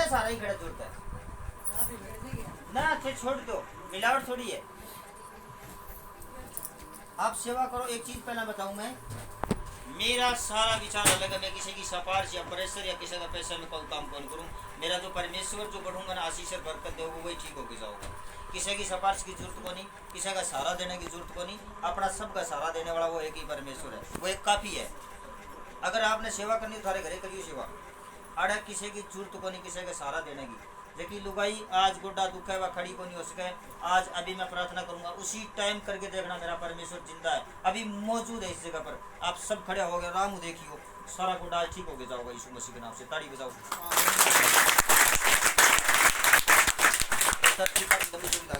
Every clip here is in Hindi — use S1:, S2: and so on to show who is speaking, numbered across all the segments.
S1: सारा ही खड़ा जुड़ता है ना। अच्छे छोड़ दो, मिलावट थोड़ी है। आप सेवा करो। एक चीज पहला बताऊं मैं, मेरा सारा विचार अलग है। मैं किसी की सिफारिश या प्रेशर या किसी का पैसा में कोई काम कौन करूं। मेरा जो परमेश्वर जो बढ़ूंगा ना, आशीष और बरकत देगा, वही ठीक होके जाऊंगा। किसी की सिफारिश की जरूरत को नहीं, किसी का सहारा देने की जरूरत को नहीं। अपना सबका सहारा देने वाला वो एक ही परमेश्वर है, वो एक काफी है। अगर आपने सेवा करनी तो थारे घरे करियो सेवा। अरे किसी की जरूरत को नहीं, किसी का सहारा देने की। लेकिन लुगाई आज गोड्डा दुख है, वह खड़ी को नहीं हो सके। आज अभी मैं प्रार्थना करूंगा, उसी टाइम करके देखना मेरा परमेश्वर जिंदा है, अभी मौजूद है इस जगह पर। आप सब खड़े हो गए, राम देखियो, सारा गोड्डा आज ठीक हो गया जाओगा यीशु मसीह के नाम से। ताड़ी बजाओ।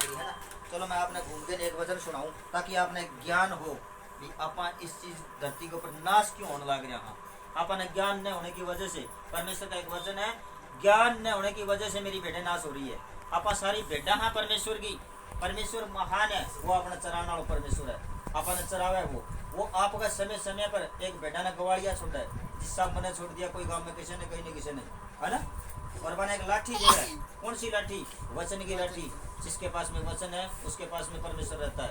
S1: है ना। चलो मैं आपने घूम के एक वचन सुनाऊं ताकि आपने ज्ञान हो भी आपा इस चीज धरती के ऊपर नाश क्यों होने लग रहा। आपने ज्ञान न होने की वजह से, परमेश्वर का एक वचन है, ज्ञान न होने की वजह से मेरी भेड़ें नाश हो रही है। आपा सारी भेड़ा हाँ परमेश्वर की। परमेश्वर महान है, वो अपना चराना वाला परमेश्वर है। अपने चरावा है वो आपका समय समय पर एक भेड़ा ने गवाड़िया छोड़ा है, जिसका मैंने छोड़ दिया कोई गांव में किसी ने, कहीं नहीं किसी ने, है ना। और मैंने एक लाठी जो है, कौन सी लाठी? वचन की लाठी। जिसके पास में वचन है उसके पास में परमेश्वर रहता है।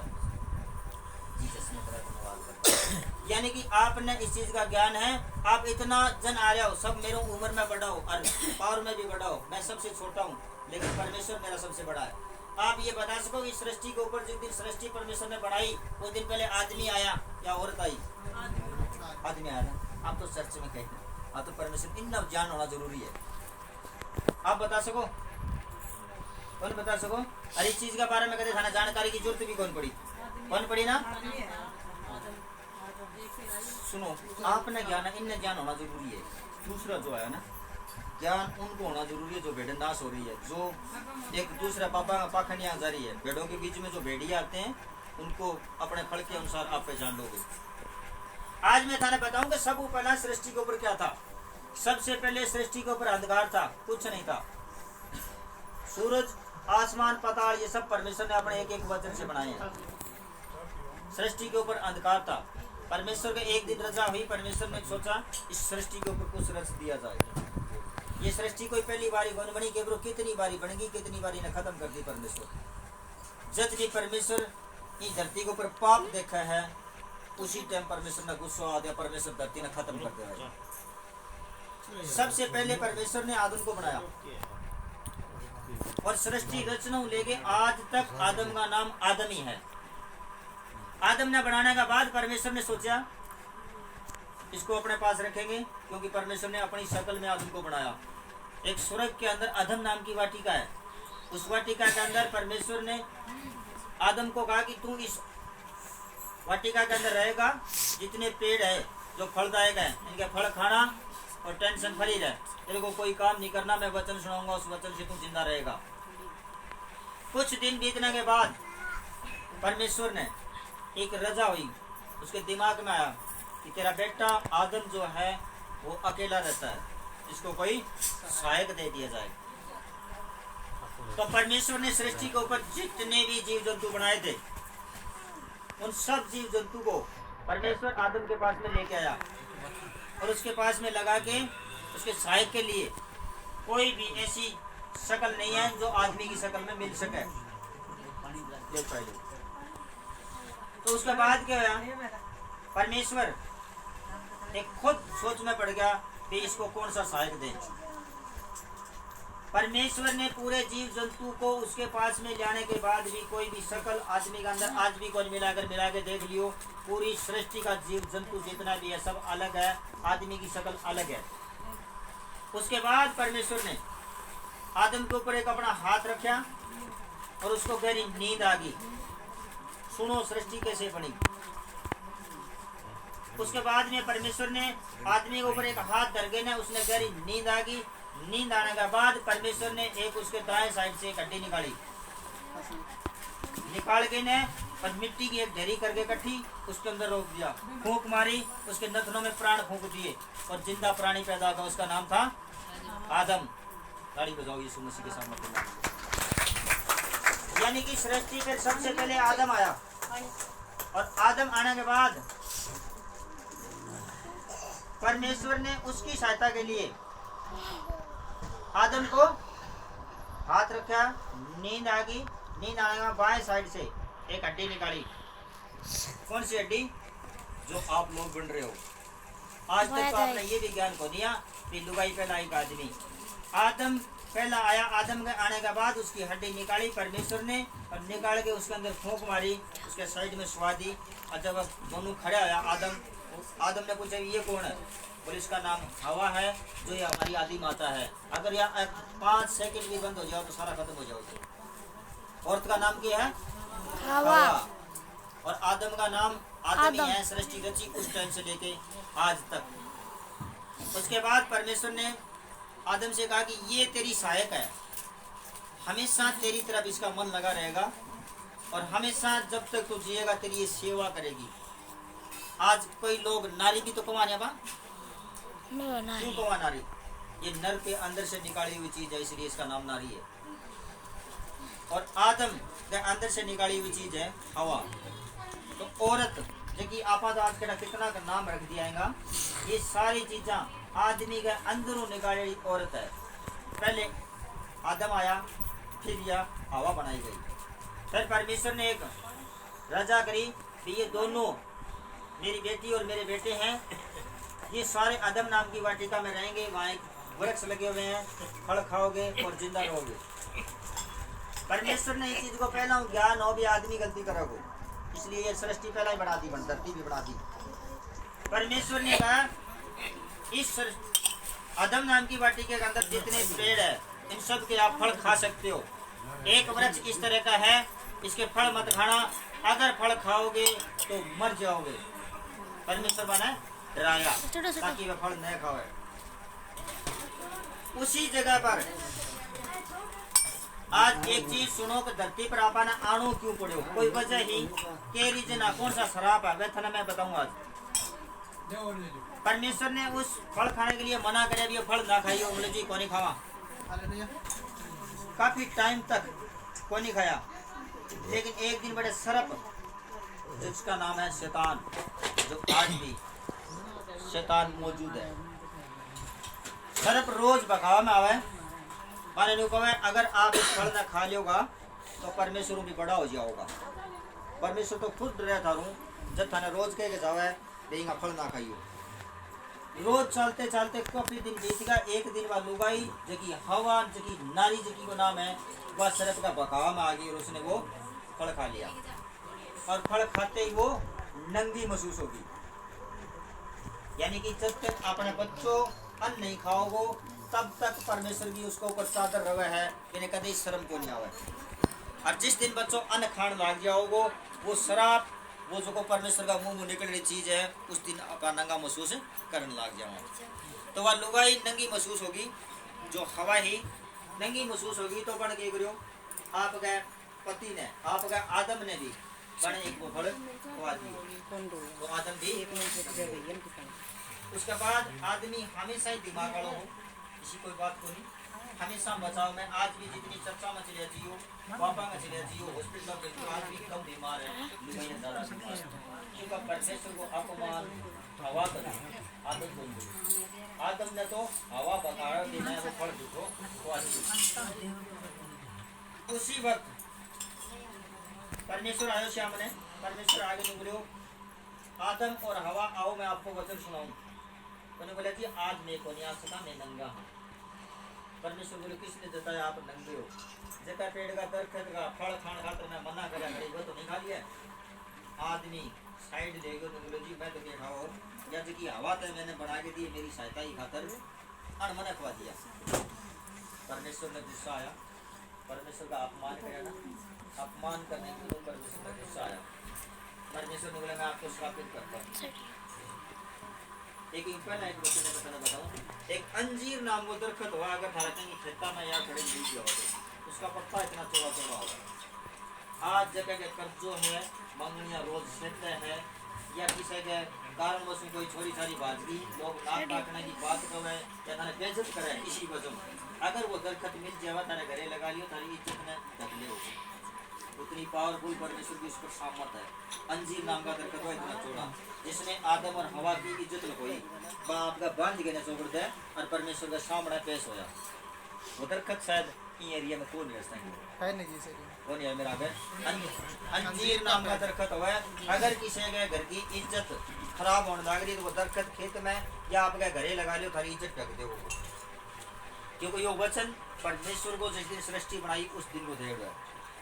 S1: यानी कि आपने इस चीज का ज्ञान है। आप इतना जन आ रहे हो, सब मेरे उम्र में बड़ा हो और पावर में भी बड़ा हो, मैं सबसे छोटा हूँ, लेकिन परमेश्वर मेरा सबसे बड़ा है। आप ये बता सको कि सृष्टि के ऊपर जिस दिन सृष्टि परमेश्वर ने बढ़ाई, उस दिन पहले आदमी आया या औरत आई? आदमी आया ना। आप तो चर्च में कहते हैं, आप तो परमेश्वर इतना ज्ञान होना जरूरी है। आप बता सको? कौन बता सको? और इस चीज के बारे में कहते थाना जानकारी की जरूरत भी कौन पड़ी? कौन पड़ी ना? सुनो, आपने ज्ञान, इनने ज्ञान होना जरूरी है। दूसरा जो है ना, ज्ञान उनको होना जरूरी है जो भेड़ें नाश हो रही है, जो एक दूसरा पाखंडियां जा रही है। भेड़ों के बीच में जो भेड़िया आते हैं, उनको अपने फल के अनुसार आप पहचान लोगे। आज मैं थाने बताऊं कि सब पहला सृष्टि के ऊपर क्या था। सबसे पहले सृष्टि के ऊपर अंधकार था, कुछ नहीं था। सूरज, आसमान, पाताल, ये सब परमेश्वर ने अपने एक एक वचन से बनाए हैं। सृष्टि के ऊपर अंधकार था। परमेश्वर का एक दिन रजा हुई, परमेश्वर ने सोचा इस सृष्टि के ऊपर कुछ रच दिया जाए। ये सृष्टि कोई पहली बारी बन बनी के कितनी बारी बनेगी, कितनी बारी ने खत्म कर दी परमेश्वर। जब भी परमेश्वर इस धरती के ऊपर पाप देखा है, उसी टाइम परमेश्वर ने गुस्सा आ गया, परमेश्वर धरती ने खत्म कर दिया। सबसे पहले परमेश्वर ने आदम को बनाया और सृष्टि रचना लेके आज तक आदम का नाम आदम ही है। आदम ने बनाने के बाद परमेश्वर ने सोचा इसको अपने पास रखेंगे, क्योंकि परमेश्वर ने अपनी शक्ल में आदम को बनाया। एक स्वर्ग के अंदर अधम नाम की वाटिका है। उस वाटिका के अंदर परमेश्वर ने आदम को कहा कि तू इस वाटिका के अंदर रहेगा, जितने पेड़ है जो फलदायक है, इनके फल खाना और टेंशन फ्री रहे। तेरे को कोई काम नहीं करना, मैं वचन सुनाऊंगा, उस वचन से तू जिंदा रहेगा। कुछ दिन बीतने के बाद परमेश्वर ने एक रजा हुई, उसके दिमाग में आया कि तेरा बेटा आदम जो है वो अकेला रहता है, इसको कोई सहायक दे दिया जाए। तो परमेश्वर ने सृष्टि के ऊपर जितने भी जीव जंतु बनाए थे, उन सब जीव जंतु को परमेश्वर आदम के पास में लेके आया और उसके पास में लगा के उसके सहायक के लिए कोई भी ऐसी शक्ल नहीं है जो आदमी की शक्ल में मिल सके। तो उसके बाद क्या हुआ, परमेश्वर एक खुद सोच में पड़ गया कि इसको कौन सा सहायक दें। परमेश्वर ने पूरे जीव जंतु को उसके पास में लाने के बाद भी कोई भी शक्ल आदमी के अंदर आज भी कोई मिला के देख लियो, पूरी सृष्टि का जीव जंतु जितना भी है सब अलग है, आदमी की शक्ल अलग है। उसके बाद परमेश्वर ने आदम के ऊपर एक अपना हाथ रखा और उसको गहरी नींद आ गई। सुनो सृष्टि कैसे बनी। उसके बाद में परमेश्वर ने आदमी के ऊपर एक हाथ धर के ना, उसने गहरी नींद आ गई। नींद आने के बाद परमेश्वर ने एक उसके दाएं साइड से एक हड्डी निकाल के ने और मिट्टी की एक ढेरी करके इकट्ठी उसके अंदर रोक दिया, फूंक मारी, उसके नथनों में प्राण फूंक दिए और जिंदा प्राणी पैदा हुआ। उसका नाम था आदम। ताड़ी बजाओ यीशु मसीह के सामने। यानी कि सृष्टि पर सबसे पहले आदम आया और आदम आने के बाद परमेश्वर ने उसकी सहायता के लिए आदम को हाथ रखा, नींद आ गई। नींद आने के बाद बाएं साइड से एक हड्डी निकाली। कौन सी हड्डी? जो आप लोग बन रहे हो। आज तक तो आपने ये भी ज्ञान को दिया कि लुगाई पहला एक आदमी। आदम पहला आया, आदम के आने के बाद उसकी हड्डी निकाली परमेश्वर ने, और निकाल के उसके अंदर फूंक मारी, उसके साइड में सुहा दी। और जब दोनों खड़े आया, आदम ने पूछा ये कौन है? बोले इसका नाम हवा है, जो ये हमारी आदि माता है। अगर यह 5 सेकंड भी बंद हो जाओ तो सारा खत्म हो जाओगे। औरत का नाम क्या है? हवा। और आदम का नाम आदम ही है। सृष्टि रची उस टाइम से लेके आज तक। उसके बाद परमेश्वर ने आदम से कहा कि ये तेरी सहायक है, हमेशा तेरी तरफ इसका मन लगा रहेगा, और हमेशा जब तक तू जिएगा तेरी ये सेवा करेगी। आज कोई लोग नारी भी तो कमाने बा, क्यों कमा नारी? ये नर के अंदर से निकाली हुई चीज है, इसलिए इसका नाम नारी है। और आदम के अंदर से निकाली हुई चीज है हवा। तो औरत देखिए आपात आज के कितना का नाम रख दिया है। ये सारी चीजा आदमी के अंदरों निकाली औरत है। पहले आदम आया, फिर यह हवा बनाई गई। फिर परमेश्वर ने एक रजा करी कि ये दोनों मेरी बेटी और मेरे बेटे हैं, ये सारे आदम नाम की वाटिका में रहेंगे। वहाँ एक वृक्ष लगे हुए हैं, फल खाओगे और जिंदा रहोगे। परमेश्वर ने इस चीज को पहला ज्ञान हो भी आदमी गलती करोगे, इसलिए ये सृष्टि पहला ही बढ़ा दी, धरती भी बढ़ा दी। परमेश्वर ने कहा इस आदम नाम की वाटिका के अंदर जितने पेड़ है इन सब के आप फल खा सकते हो। एक वृक्ष इस तरह का है, इसके फल मत खाना, अगर फल खाओगे तो मर जाओगे। परमेश्वर बना डराया ताकि वह फल न खाओ। उसी जगह पर आज एक चीज सुनो कि धरती पर आपने आणु क्यों पड़े हो, कोई वजह ही के रीजन है, कौन सा शराब है, वह थाना मैं बताऊंगा आज। परमेश्वर ने उस फल खाने के लिए मना करे, भी फल ना खाइए। बोले जी कौन खावा, काफी टाइम तक कोई नहीं खाया। लेकिन एक दिन बड़े सरप, जिसका नाम है शैतान, जो आज भी शैतान मौजूद है। सरप रोज बखावा में आवे, माने नु कहे अगर आप इस फल ना खा लोगा तो परमेश्वर भी बड़ा हो जाओगा। परमेश्वर तो खुद डरा था जब थाने रोज कह के जावे देगा फल ना खाइयो। रोज चलते चलते काफी दिन बीत गया। एक दिन वह लुगाई जकी हवा जकी नारी जकी को नाम है, वह सरप का बखावा में आ गई और उसने वो फल खा लिया। और फल खाते ही वो नंगी महसूस होगी। यानी कि जब तक अपने बच्चों अन्न नहीं खाओगे तब तक परमेश्वर की उसको ऊपर चादर रवे है, इन्हें कभी शर्म क्यों नहीं आवे। और जिस दिन बच्चों अन्न खाने लग जाओगे वो शराब, वो जो को परमेश्वर का मुंह निकल रही चीज है, उस दिन अपना नंगा महसूस करने लग जाओ। तो वह लुगाई नंगी महसूस होगी, जो हवा ही नंगी महसूस होगी। तो बन के करो आपके पति ने, आपका आदम ने भी बने एक वो फल खवा दिए, तो आदम भी। उसके बाद आदमी हमेशा ही दिमाग वालों हो, किसी कोई बात को नहीं, हमेशा बचाव में। आज भी जितनी चर्चा में चले जियो, पापा में चले जियो, हॉस्पिटल में जियो, आज भी कम बीमार है, लुगाई ज्यादा बीमार है। क्योंकि परमेश्वर को अपमान हवा कर आदम बोल दो। आदम ने तो हवा बकाया देना है, वो फल दिखो तो उसी वक्त परमेश्वर आयो सामने। परमेश्वर आगे निकलो, आदम और हवा आओ मैं आपको वचन सुनाऊं। उन्होंने बोला जी आज मैं को नहीं आ सका, मैं नंगा हूँ। परमेश्वर बोले किसने बताया आप नंगे हो? जटा पेड़ का दरख्त का फल खाने खातर मैं मना करा करे, वो तो नहीं खा लिया। आदमी साइड ले गयो तो बोले जी मैं तो नहीं खाओ, या जी हवा तो मैंने बना के दी मेरी सहायता ही खातर, और मना खवा दिया। परमेश्वर ने गुस्सा आया, परमेश्वर का अपमान किया ना, अपमान करने के लिए परमेश्वर का गुस्सा आया। परमेश्वर ने बोला मैं आपको श्रापित करता हूँ। एक पहला एक बच्चे ने बताऊँ, एक अंजीर नाम वो दरख्त हुआ, अगर भारत की खेता में या खड़े नहीं किया होगा, उसका पत्ता इतना चौड़ा चौड़ा होगा। आज जगह के कर्जों है, मंगनिया रोज सहते हैं, या किसी के कारण बस कोई छोरी छारी बाजगी लोग नाक काटने की बात करे या थाने बेइज्जत करे, इसी वजह अगर वो दरख्त मिल जाए थाने घरे लगा लियो, थारी इज्जत ने ढकले हो। उतनी पावरफुल परमेश्वर की उस पर सामत है। अंजीर नाम का दरख्त हुआ इतना चौड़ा, जिसने आदम और हवा की इज्जत लगाई, बाप का बांध के चौकड़ दे और परमेश्वर के सामने पेश होया। वो दरखत शायद ये एरिया में कौन रहता
S2: है नहीं जी सर।
S1: कौन है मेरा घर अंजीर नाम का दरखत हुआ है। अगर किसी के घर की इज्जत खराब होने लग रही तो वो दरखत खेत में या आपके घरे लगा लो, थारी इज्जत ढक दे वो, क्योंकि ये वचन परमेश्वर को जिस दिन सृष्टि बनाई उस दिन को दे गया।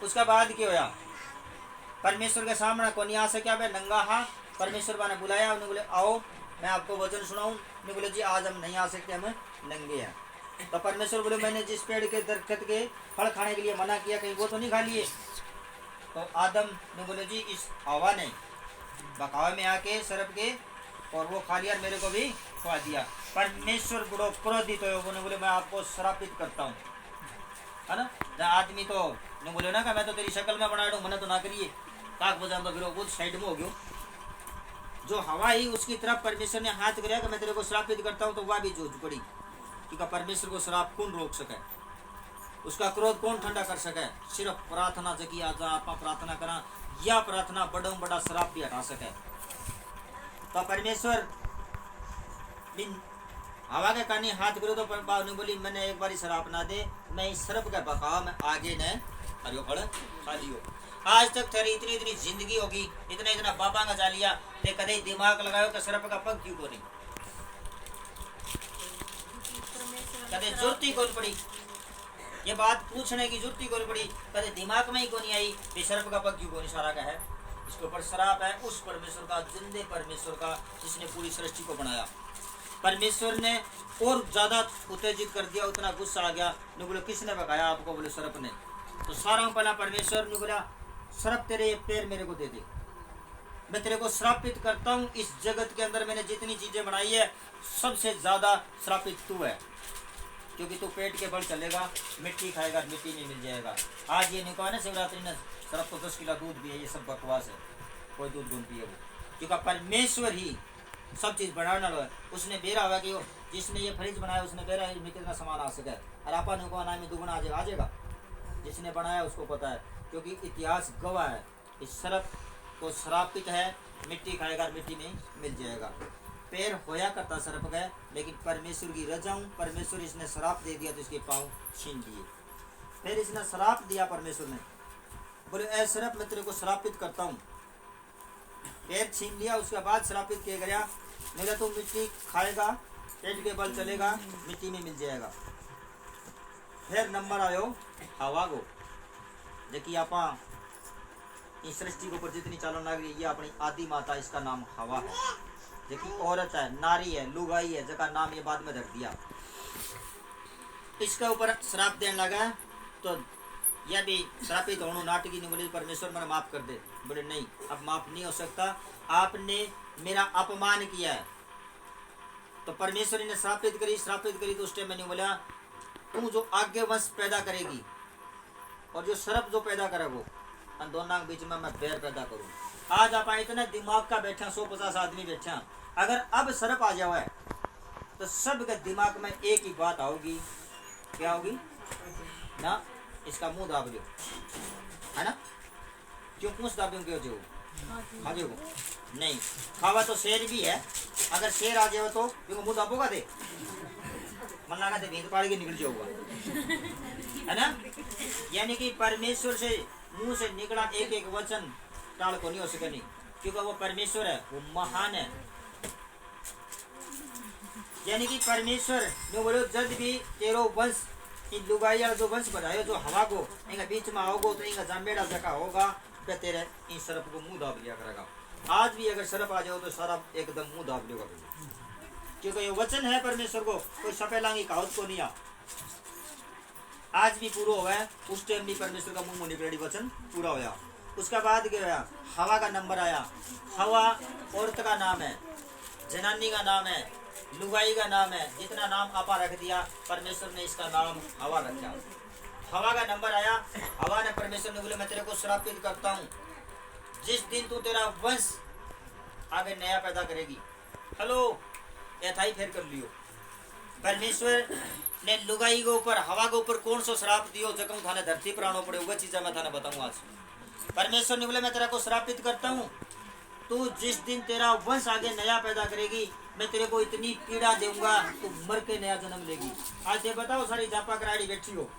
S1: उसका बाद क्या होया, परमेश्वर के सामने कौन आ सका, मैं नंगा हाथ परमेश्वर ने बुलाया, उन्हें बोले आओ मैं आपको वचन सुनाऊं। उन्हें बोले जी आज हम नहीं आ सकते, हम नंगे हैं। तो परमेश्वर बोले मैंने जिस पेड़ के दरखत के फल खाने के लिए मना किया कहीं वो तो नहीं खा लिए। तो आदम ने बोले जी इस हवा ने बकावे में आके सरप के और वो खा लिया, मेरे को भी खा दिया। परमेश्वर बड़ो क्रोधित हो, उन्होंने बोले मैं आपको श्रापित करता हूँ, है ना। आदमी तो ने बोले ना कि मैं तो तेरी शक्ल में बना दूं, मना तो ना करिए, काक बजा तो फिर वो साइड में हो गयो। जो हवा ही उसकी तरफ परमेश्वर ने हाथ कराया कि मैं तेरे को श्रापित करता हूँ, तो वह भी जूझ पड़ी क्योंकि परमेश्वर को श्राप कौन रोक सके, उसका क्रोध कौन ठंडा कर सके। सिर्फ प्रार्थना जगी आज आप प्रार्थना करा, या प्रार्थना बड़ा बड़ा श्राप भी हटा सके। तो परमेश्वर बिन हवा के कानी हाथ करो तो बाबू ने बोली मैंने एक बारी श्राप ना दे, मैं इस सर्प के बकाव में आगे न हरियो फल खा लियो। आज तक तेरी इतनी इतनी जिंदगी होगी, इतना इतना बाबा का जा लिया, ते कदे दिमाग लगायो कि सर्प का पग क्यों को नहीं, कदे जरूरत ही कौन पड़ी, ये बात पूछने की जरूरत ही कौन पड़ी, कदे दिमाग में ही कौन नहीं आई कि सर्प का पग क्यों को नहीं। सारा का है इसके ऊपर श्राप है उस परमेश्वर का, जिंदे परमेश्वर का, जिसने पूरी सृष्टि को बनाया। परमेश्वर ने और ज्यादा उत्तेजित कर दिया, उतना गुस्सा आ गया। ने बोले किसने बकाया आपको, बोले सर्प ने। तो सारा पहला परमेश्वर ने बोला सर्प तेरे ये पैर मेरे को दे दे, मैं तेरे को श्रापित करता हूँ। इस जगत के अंदर मैंने जितनी चीजें बनाई है सबसे ज्यादा श्रापित तू है, क्योंकि तू पेट के बल चलेगा, मिट्टी खाएगा, मिट्टी में मिल जाएगा। आज ये नहीं कहा ना शिवरात्रि ने सर्प को 10 किलो दूध पिए, ये सब बकवास है, कोई दूध गुण पिए वो, क्योंकि परमेश्वर ही सब चीज बनाने वाला है। उसने बेरा हुआ कि जिसने ये फ्रिज बनाया उसने बेरा में कितना सामान आ सके, और आपा ने को में दुगुना आ जाएगा, जिसने बनाया उसको पता है, क्योंकि इतिहास गवाह है। इस सर्प को श्रापित है, मिट्टी खाएगा मिट्टी में मिल जाएगा। पैर होया करता सर्प गए, लेकिन परमेश्वर की रजा हूँ, परमेश्वर इसने श्राप दे दिया तो इसके पाँव छीन लिए। फिर इसने श्राप दिया परमेश्वर ने, बोले ऐ सर्प मैं तेरे को श्रापित करता हूँ, पैर छीन लिया। उसके बाद श्रापित किया गया, मेरा तो मिट्टी खाएगा, पेट के बल चलेगा, मिट्टी में मिल जाएगा। फिर नंबर आयो हवा को, देखिए आप इस सृष्टि के ऊपर जितनी चालन लग रही है, ये अपनी आदि माता, इसका नाम हवा है। देखिए औरत है, नारी है, लुगाई है, जगह नाम ये बाद में रख दिया। इसके ऊपर श्राप देने लगा, तो यह भी श्रापित होने नाटकी नहीं, बोले परमेश्वर मैंने माफ कर दे। बोले नहीं, अब माफ नहीं हो सकता, आपने मेरा अपमान किया है। तो परमेश्वर ने श्रापित करी तो उस टाइम मैंने बोला तू जो आगे वंश पैदा करेगी और जो सर्प जो पैदा करेगो, उन दोनों के बीच में मैं बैर पैदा करूँ। आज आप इतना दिमाग का बैठा 150 आदमी बैठा, अगर अब सर्प आ जाओ है तो सब के दिमाग में एक ही बात आओगी, क्या होगी ना, इसका मुंह दाब लो, है ना। क्यों पूछ दाबे क्यों जो खा जो नहीं खावा तो शेर भी है, अगर शेर आ जाए तो मुंह दाबोगा दे, मन लगा दे भेद पाड़ के निकल जाऊंगा, है ना। यानी कि परमेश्वर से मुंह से निकला एक एक वचन टाल को नहीं हो सके नहीं, क्योंकि वो परमेश्वर है, वो महान है। यानी कि परमेश्वर ने बोलो जब भी तेरो वंश इन लुगाई वाला जो वंश बनायो, जो हवा को इनका बीच में आओगो तो इनका जामेड़ा जका होगा, तो तेरे इन सर्प को मुंह दाब लिया करेगा। आज भी अगर सर्प आ जाओ तो सारा एकदम मुंह दाब लेगा, क्योंकि ये वचन है परमेश्वर को, कोई सपेलांगी कहावत को नहीं आ। आज भी पूरा हुआ है, उस टाइम भी परमेश्वर का मुंह निकली वचन पूरा होया। उसका बाद क्या होया, हवा का नंबर आया। हवा औरत का नाम है, जनानी का नाम है, लुगाई का नाम है, जितना नाम आपा रख दिया परमेश्वर ने इसका नाम हवा रखा। हवा का नंबर आया, हवा ने परमेश्वर ने बोले मैं तेरे को श्रापित करता हूँ, जिस दिन तू तेरा वंश आगे नया पैदा करेगी। हेलो ऐसा ही फिर कर लियो। परमेश्वर ने लुगाई के ऊपर हवा के ऊपर कौन सा श्राप दियो, जब थाने धरती पर आना पड़े, वह चीज़ मैं थाने बताऊँ आज। परमेश्वर ने बोले मैं तेरा को श्रापित करता हूँ, तू जिस दिन तेरा वंश आगे नया पैदा करेगी, मैं तेरे को इतनी पीड़ा दूंगा, तू मर के नया जन्म लेगी। आज ये बताओ, सारी जापा कराड़ी बैठी हो,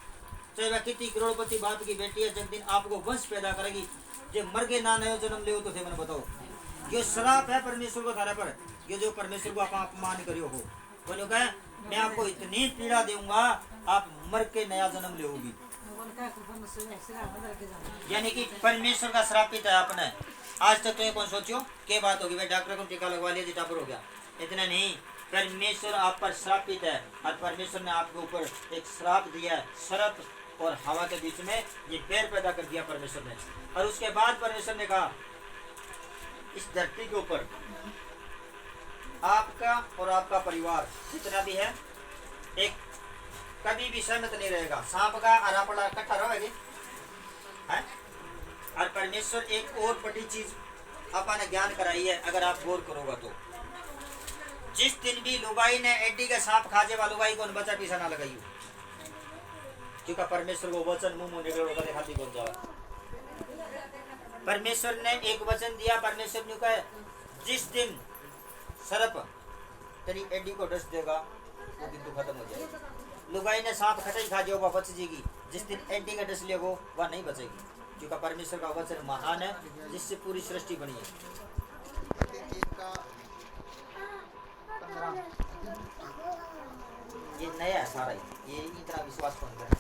S1: चाहे वह कितनी करोड़पति बाप की बेटी है, जब दिन आपको वंश पैदा करेगी, जे मर के ना नया जन्म ले, तो थे मैंने बताओ, ये श्राप है परमेश्वर को थारे पर, ये जो परमेश्वर को आप अपमान करियो हो। बोलो कहे मैं आपको इतनी पीड़ा दूंगा, आप मर के नया जन्म लेगी। यानी कि परमेश्वर का श्रापित है आपने। आज तक तो ये कौन सोचियो क्या बात होगी, भाई डॉक्टर को टीका लगवा लिया जी टापर हो गया, इतना नहीं, परमेश्वर आप पर श्रापित है। और परमेश्वर ने आपके ऊपर एक श्राप दिया है, सर्प और हवा के बीच में ये पैर पैदा कर दिया परमेश्वर ने। और उसके बाद परमेश्वर ने कहा इस धरती के ऊपर आपका और आपका परिवार जितना भी है, एक कभी भी सहमत नहीं रहेगा। सांप का अरापड़ा इकट्ठा रहेगी। और परमेश्वर एक और बड़ी चीज आपने ज्ञान कराई है, अगर आप गौर करोगे तो, जिस दिन भी लुगाई ने एडी का सांप खाजे वाला लुगाई को बचा पीछा ना लगाई, क्योंकि परमेश्वर को वचन मुंह निकल कर खाती कौन जावा। परमेश्वर ने एक वचन दिया, परमेश्वर ने कहा जिस दिन सर्प तेरी एडी को डस देगा वो दिन तो खत्म हो जाएगा। लुगाई ने सांप खटाई खा जाओ, वह बच जाएगी। जिस दिन एडी का डस लेगो वह नहीं बचेगी, क्योंकि परमेश्वर का वचन महान है, जिससे पूरी सृष्टि बनी है। ये नया है सारा, ये इतना विश्वास कौन करे,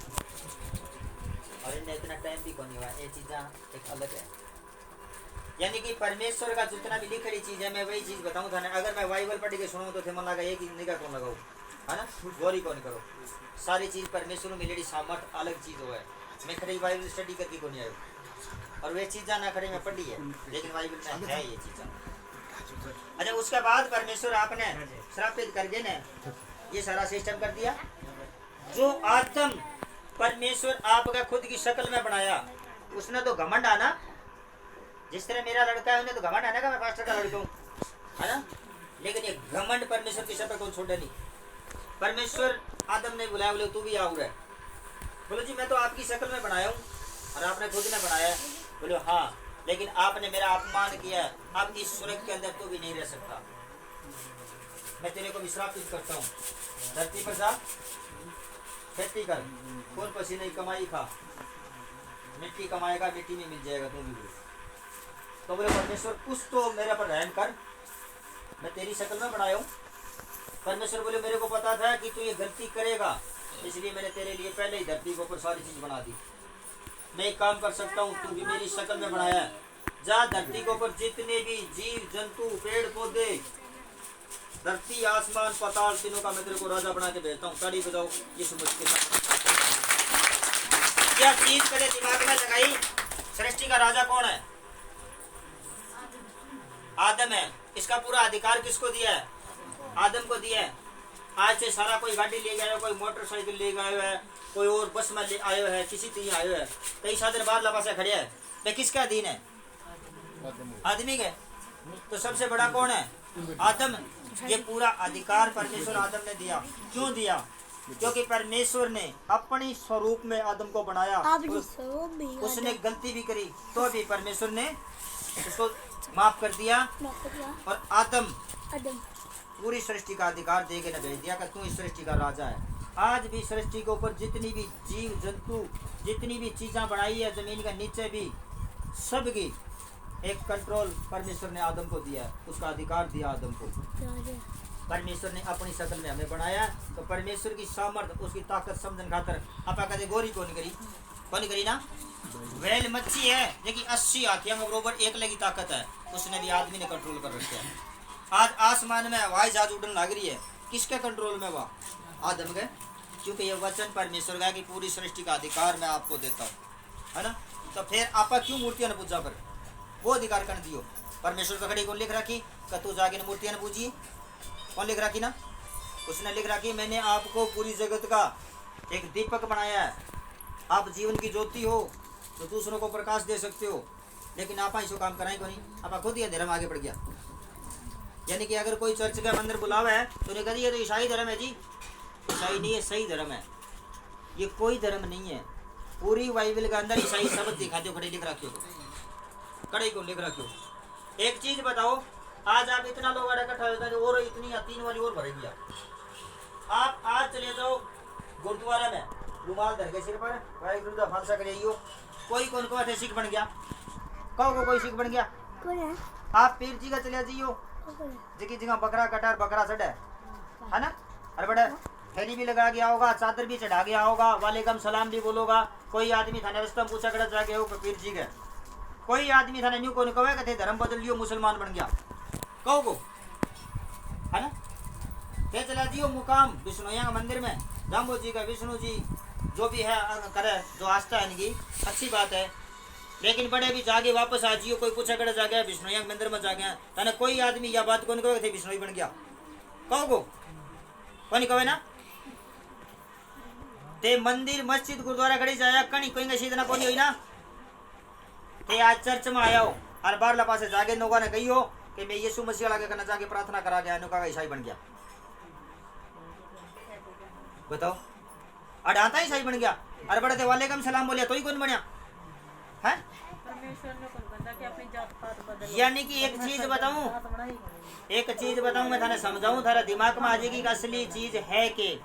S1: और इन्हें इतना टाइम भी कौन हुआ, ये चीज़ा एक अलग है। यानी कि परमेश्वर का जितना भी लिखी चीज है, मैं वही चीज बताऊं था ना। अगर मैं बाइबल पढ़ के सुनाऊं तो थे मन लगा एक ही निगाह कौन लगाऊं, है ना, गौरी कौन करो। सारी चीज परमेश्वर में मिलेगी, सामर्थ अलग चीज हो है। मैं खड़ी बाइबल स्टडी करके को नहीं आयो, और वे चीज़ा ना खड़ी में पढ़ी है, लेकिन बाइबल में है ये चीज़ा। अच्छा, उसके बाद परमेश्वर आपने श्रापित करके ने ये सारा सिस्टम कर दिया। जो आदम परमेश्वर आपका खुद की शक्ल में बनाया, उसने तो घमंड आना, जिस तरह मेरा लड़का है उन्हें तो घमंड आना का मैं पास्टर का लड़का हूँ, है ना। लेकिन ये घमंड परमेश्वर की शक्ल को छोड़े नहीं। परमेश्वर आदम ने बुलाया, बोले तू भी आओ रे। बोलो जी मैं तो आपकी शक्ल में बनाया हूँ, और आपने खुद ने बनाया है। बोलो हाँ, लेकिन आपने मेरा अपमान किया, अब इस स्वर्ग के अंदर तू भी नहीं रह सकता। मैं तेरे को विश्रापित करता हूँ, धरती पर जा, खेती कर, कौन पसीने की कमाई खा, मिट्टी कमाएगा मिट्टी में मिल जाएगा तू भी। तो बोले परमेश्वर कुछ तो मेरे पर रहम कर, मैं तेरी शक्ल में बनाया हूँ। परमेश्वर बोले मेरे को पता था कि तू ये गलती करेगा, इसलिए मैंने तेरे लिए पहले ही धरती के ऊपर सारी चीज बना दी। मैं एक काम कर सकता हूँ, तू भी मेरी शक्ल में बनाया है, जा धरती के ऊपर जितने भी जीव जंतु पेड़ पौधे, धरती आसमान पाताल तीनों का मैं तेरे को राजा बना के भेजता हूँ। ताली बजाओ ये समझ के साथ। यह चीज मेरे दिमाग में लगाई, सृष्टि का राजा कौन है? आदम है। इसका पूरा अधिकार किसको दिया है? आदम को दिया है। आज से सारा कोई गाड़ी ले गया है, कोई मोटरसाइकिल ले गया है, कोई और बस में ले आयो है, किसी तरह आयो है, कई साधन बाहर लपा से खड़े है, वे किसका अधीन है? आदमी के। तो सबसे बड़ा कौन है? आदम। ये पूरा अधिकार परमेश्वर आदम ने दिया। क्यों दिया? क्योंकि परमेश्वर ने अपनी स्वरूप में आदम को बनाया। उसने गलती भी करी तो भी परमेश्वर ने उसको माफ कर दिया, और आदम पूरी सृष्टि का अधिकार दे के न भेज दिया कि तू इस सृष्टि का राजा है। आज भी सृष्टि के ऊपर जितनी भी जीव जंतु, जितनी भी चीज़ें बनाई है, जमीन के नीचे भी, सब की एक कंट्रोल परमेश्वर ने आदम को दिया है, उसका अधिकार दिया आदम को। परमेश्वर ने अपनी शक्ल में हमें बनाया, तो परमेश्वर की सामर्थ, उसकी ताकत समझने खातर आपा कहते गोरी कौन करी ना। वेल मच्छी है लेकिन 80 हाथियों में बरोबर एक लगी ताकत है, उसने भी आदमी ने कंट्रोल कर रखा है। आज आसमान में हवाई जहाज उड़न लग रही है, किसके कंट्रोल में? वह आदम के। क्योंकि ये वचन परमेश्वर का कि पूरी सृष्टि का अधिकार मैं आपको देता हूँ, है ना। तो फिर आपा क्यों मूर्तियां ने पूजा पर वो अधिकार कर दियो? परमेश्वर का खड़ी कौन लिख रखी कि तू जाके न मूर्तियां ने पूजी? कौन लिख रखी ना? उसने लिख रखी मैंने आपको पूरी जगत का एक दीपक बनाया है, आप जीवन की ज्योति हो तो दूसरों को प्रकाश दे सकते हो। लेकिन आप इसको काम कराएं को नहीं, आप खुद ही धर्म आगे बढ़ गया। यानी कि अगर कोई चर्च का मंदिर बुलावा है तो उन्हें कह दिया तो ईसाई धर्म है जी। ईसाई नहीं है, सही धर्म है। ये कोई धर्म नहीं है। पूरी बाइबल के अंदर ईसाई शब्द दिखा दो, खड़े लिख रखे हो, कड़े को लिख रखे हो। एक चीज बताओ, आज आप इतना लोग इकट्ठा होता है और इतनी 3 वाली और भरेगी। आप आज चले जाओ गुरुद्वारा में, रुमाल धर के सिर पर वाहिगुरु दा खालसा करियो, कोई कौन को ऐसे सिख बन गया, कहो कोई सिख बन गया। आप पीर जी का चले जाइयो, जगह जगह बकरा कटार बकरा चढ़ा है ना, अरे बड़ा थैली भी लगा गया होगा, चादर भी चढ़ा गया होगा, वालेकुम सलाम भी बोलोगा। कोई आदमी थाने रस्ता पूछा कर जाके हो पीर जी के, कोई आदमी थाने न्यू को कहे कहते धर्म बदल लियो मुसलमान बन गया, कहो को है ना। ते चला दियो मुकाम विष्णुया मंदिर में, जाम्बो जी का विष्णु जी जो भी है करे, जो आस्था है इनकी अच्छी बात है, लेकिन बड़े भी जागे वापस आ जियो। कोई पूछा कर जा गया विष्णुया मंदिर में जा गया, थाने कोई आदमी या बात कौन कहे थे विष्णु बन गया, कहो को कौन कहे ना। ते मंदिर मस्जिद गुरुद्वारा खड़ी जाया कहीं कोई सीधना कोनी हुई ना। ते आज चर्च में आया हो और बार लपा से जागे नोगा ने कही हो कि मैं यीशु मसीह लागे करना जाके प्रार्थना करा गया, नोका का ईसाई बन गया। बताओ अडाता ईसाई बन गया, अरे बड़े थे वालेकुम सलाम बोलिया तो ही कौन बनया है। यानी कि एक चीज बताऊं मैं थाने समझाऊं, थारा दिमाग में आ जाएगी कि असली चीज है कि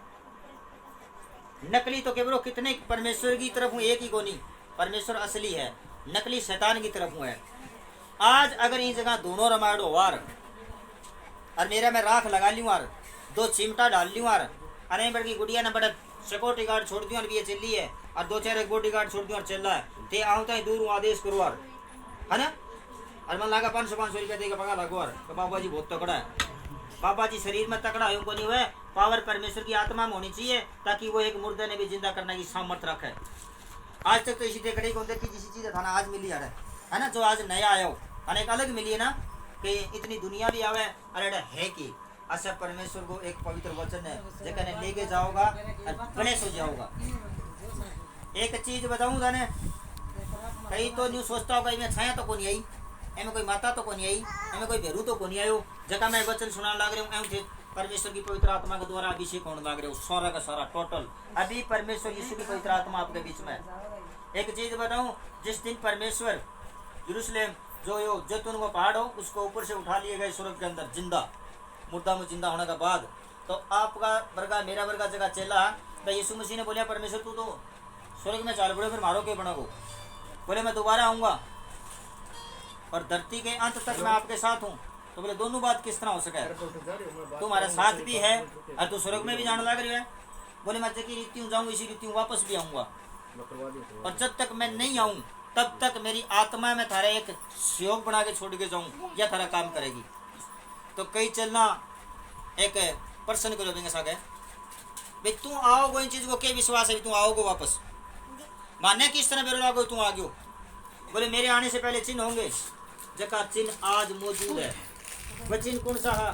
S1: नकली तो केवल कितने परमेश्वर की तरफ हूँ, एक ही को नहीं, परमेश्वर असली है, नकली शैतान की तरफ हूँ है। आज अगर इन जगह दोनों रमाड़ो वार और मेरा मैं राख लगा लूँ और 2 चिमटा डाल लूँ और अरे बड़ी गुड़िया ने बड़ा सिक्योरिटी गार्ड छोड़ दियो और ये चिल्ली है और 2-4 बॉडी गार्ड छोड़ दियो और चिल्ला है, ते आऊँ ही दूर आदेश करो और है ना। और मन लगा 500 रुपया देगा पगा लगो और तो बाबा जी बहुत तकड़ा है। बाबा जी शरीर में तकड़ा है को नहीं हुआ, पावर परमेश्वर की आत्मा में होनी चाहिए ताकि वो एक मुर्दे ने भी जिंदा करने की सामर्थ्य रखे। आज तक तो इसी देखने को देखी जिस चीज़ थाना आज मिली है ना, जो आज नया आया हो थाना एक अलग मिली है ना, कि इतनी दुनिया भी आवे अरे है कि अच्छा परमेश्वर को एक पवित्र वचन है जगह लेके जाओगा और गणेश हो जाओगा। एक चीज बताऊं थाने, कहीं तो न्यू सोचता होगा मैं छाया तो कौन आई, एमें कोई माता तो कौन आई, एमें कोई भेरू तो कौन आयो, जगह मैं वचन सुना लग रहा हूँ एम परमेश्वर की पवित्र आत्मा के द्वारा अभिषेक होने लग रहे हो, सारा का सारा टोटल अभी परमेश्वर यीशु की पवित्र आत्मा आपके बीच में। एक चीज बताऊं, जिस दिन परमेश्वर यरूशलेम जो यो जैतून वो पहाड़ हो उसको ऊपर से उठा लिए गए स्वर्ग के अंदर जिंदा, मुर्दा में जिंदा होने के बाद, तो आपका वर्गा मेरा वर्गा जगह चला तो यीशु मसीह ने बोलिया परमेश्वर तू तो स्वर्ग में चाल पड़े, फिर मारो के बना को, बोले मैं दोबारा आऊँगा और धरती के अंत तक मैं आपके साथ हूँ। तो बोले दोनों बात किस तरह हो सके, तुम्हारा साथ भी है और तू स्वर्ग में भी जाने लग रही है। बोले मैं जकी रीति हूँ जाऊँ इसी रीति हूँ वापस भी आऊँगा, और जब तक मैं नहीं आऊँ तब तक मेरी आत्मा में थारा एक सहयोग बना के छोड़ के जाऊँ या थारा काम करेगी। तो कई चलना एक पर्सन को लोग सागे भाई तू आओगे इन चीज को क्या विश्वास है तू आओगे वापस माने किस तरह बेरो लागो तू आ गयो। बोले मेरे आने से पहले चिन्ह होंगे, जका चिन्ह आज मौजूद है। वह चिन्ह कौन सा है?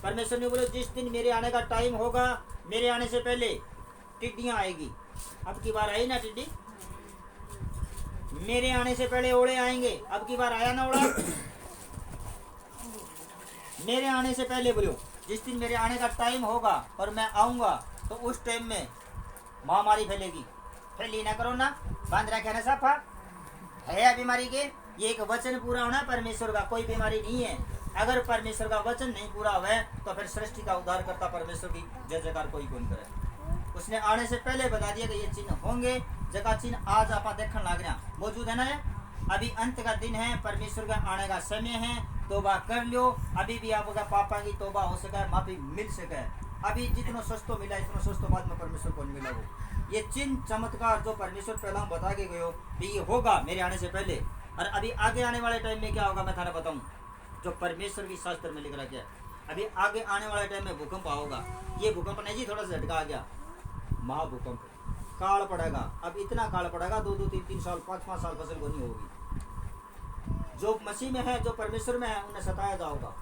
S1: परमेश्वर ने बोले जिस दिन मेरे आने का टाइम होगा मेरे आने से पहले टिड्डियां आएगी। अब की बार आई ना टिड्डी, मेरे आने से पहले ओड़े आएंगे, अब की बार आया ना ओड़ा। मेरे आने से पहले बोलो जिस दिन मेरे आने का टाइम होगा और मैं आऊंगा तो उस टाइम में महामारी फैलेगी। फैली ना करो ना, बांध रखे ना साफा है बीमारी के। ये एक वचन पूरा होना परमेश्वर का, कोई बीमारी नहीं है। अगर परमेश्वर का वचन नहीं पूरा हुआ तो फिर सृष्टि का उद्धार करता परमेश्वर की जय जयकार कोई कौन करे। उसने आने से पहले बता दिया कि ये चिन्ह होंगे, जगह चिन्ह आज आप देखने लग रहे हैं मौजूद है ना। ये अभी अंत का दिन है, परमेश्वर का आने का समय है, तोबा कर लो। अभी भी आपका पापा की तोबा हो सके, माफी मिल सके। अभी जितना सस्तो मिला इतना सस्तो बाद में परमेश्वर को नहीं मिला। वो ये चिन्ह चमत्कार जो परमेश्वर पहला बता के गयो कि ये होगा मेरे आने से पहले, और अभी आगे आने वाले टाइम में क्या होगा मैं थाने बताऊं, जो परमेश्वर की शास्त्र में लिख रखा है। अभी आगे आने वाले टाइम में भूकंप होगा। ये भूकंप नहीं जी थोड़ा सा झटका आ गया, महाभूकंप काल पड़ेगा। अब इतना काल पड़ेगा 2-2, 3-3 साल 5-5 साल फसल को नहीं होगी। जो मसीह में है, जो परमेश्वर में है, उन्हें सताया जाओगा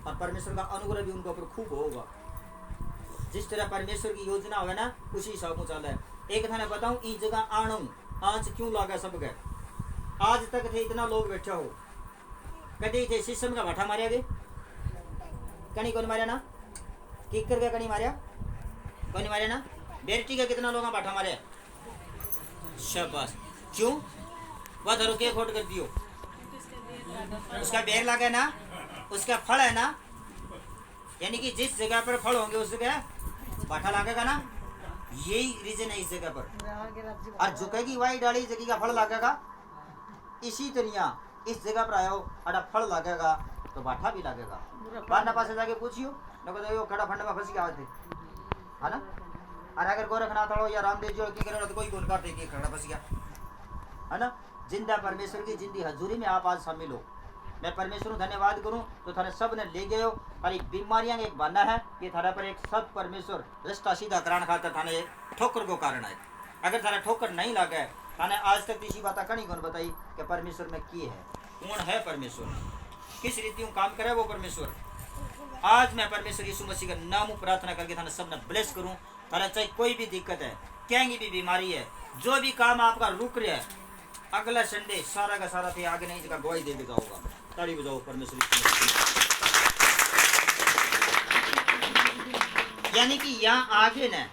S1: और परमेश्वर का अनुग्रह भी उनके ऊपर खूब होगा। जिस तरह परमेश्वर की योजना हो ना उसी हिसाब से चला है। एक थाने बताऊं इस जगह आणू आज क्यों लगा सब गए। आज तक थे इतना लोग बैठे हो, कभी थे शीशम का भाठा मारिया गए, कहीं कौन मारिया ना, किकर का कहीं मारिया कौन मारिया ना, बेरटी का कितना लोग भाठा मारे। शाबाश, क्यों वह धरो के खोट कर दियो उसका बेर लगे ना, उसका फल है ना, यानी कि जिस जगह पर फल होंगे उस जगह बाठा लगेगा ना, यही रीजन है इस जगह पर। और जो कहेगी वही डाली जगह का फल लगेगा, इसी तरह इस जगह पर आया हो अड़ा फल लगेगा तो बाठा भी लगेगा। बारना पास जाके पूछियो न को खड़ा फंड में फंस गया थे, है ना। और अगर गोरखनाथ हो या रामदेव जी की करे तो कोई गुण काटे के खड़ा फंस गया, है ना। जिंदा परमेश्वर की जिंदी हजूरी में आप आज शामिल हो। मैं परमेश्वर को धन्यवाद करूं तो थाने सब ने ले गए हो। खाली बीमारियां एक बहाना है कि थारा पर एक सब परमेश्वर रास्ता सीधा कराने खातर थाने ठोकर को कारण है। अगर थारा ठोकर नहीं लगा है थाने आज तक इसी बात कहीं कौन बताई कि परमेश्वर में की है, कौन है परमेश्वर, किस रीति काम करे वो परमेश्वर। आज मैं परमेश्वर यीशु मसीह का नाम प्रार्थना करके थाने सब ने ब्लेस करूं। थाने चाहे कोई भी दिक्कत है, कहीं भी बीमारी है, जो भी काम आपका रुक रहा है, अगला संडे सारा का सारा थे आगे नहीं जगह गवाही दे देगा होगा। ताली बजाओ परमेश्वर। यानी कि यहाँ आगे न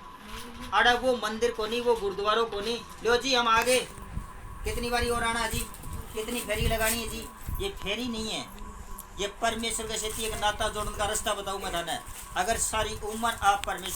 S1: अड़ा वो मंदिर को नहीं, वो गुरुद्वारों को नहीं, लो जी हम आगे कितनी बारी और आना जी, कितनी फेरी लगानी है जी, ये फेरी नहीं है, ये परमेश्वर के साथ एक नाता जोड़ने का रास्ता बताऊं मैं थाने। अगर सारी उम्र आप परमेश्वर